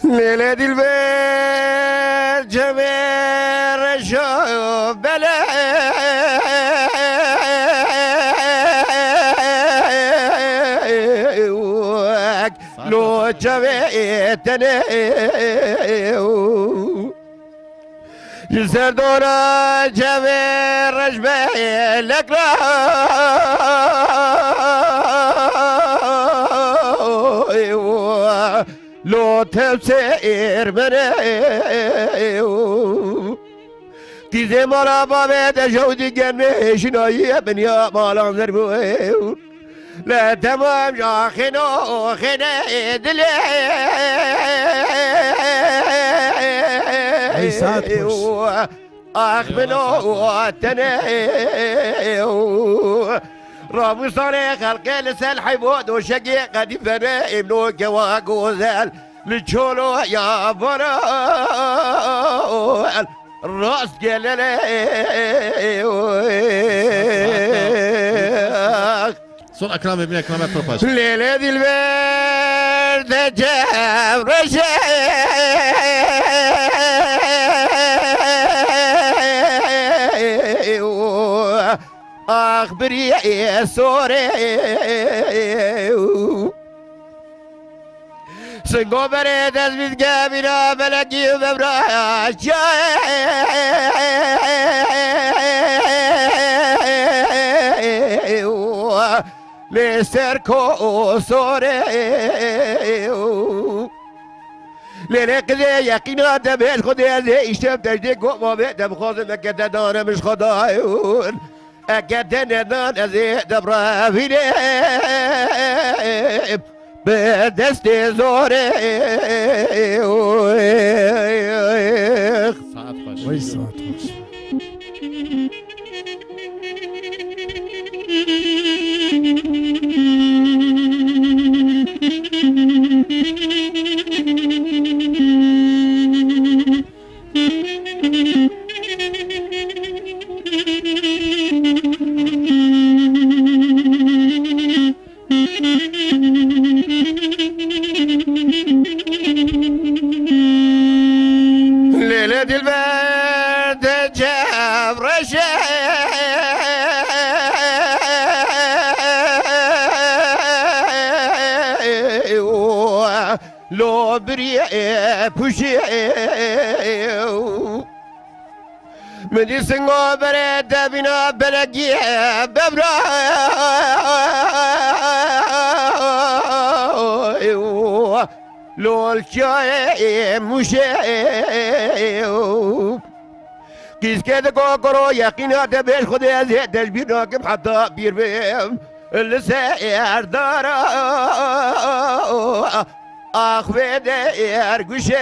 ليلة البيت جمير الشوف بلا لو جميتني جسر دورا جمير رجبي لك لو تبسير مني تيزي مالا بابت جودي جنبي شنايا من يا مالا نربوين لا تمام جاخنو خنا دلي اخ منو تني رامو صاري خلق لسال حيبود وشقي قد فني ابنو كواك وزال لتشولو يا برا الراس قللي صون اكرام ابن اكرام بروباش ليلة ذي البرد جاب اخبري يا سوري سنقو بريد ازمت قابنا بلقي ببراش لسركو سوري لنقضي يقينا دبل خدي زي اشتب تجديك وما بيتم خاصم اكدا دانا مش خدايون اكدا ندان ازي دبرا فيني بدستي زوري ساعات خوش وي ساعات خوش ليلة البرد جاب لو بريء بوشي من يسنقو بريد بنا بلقي ببرا لو الشاي مشي كيس كده كوكرو يقينا تبيش خدي زيت تشبير ناكم حتى بير بيم اللي ساير دارا اخ بدي ارقشي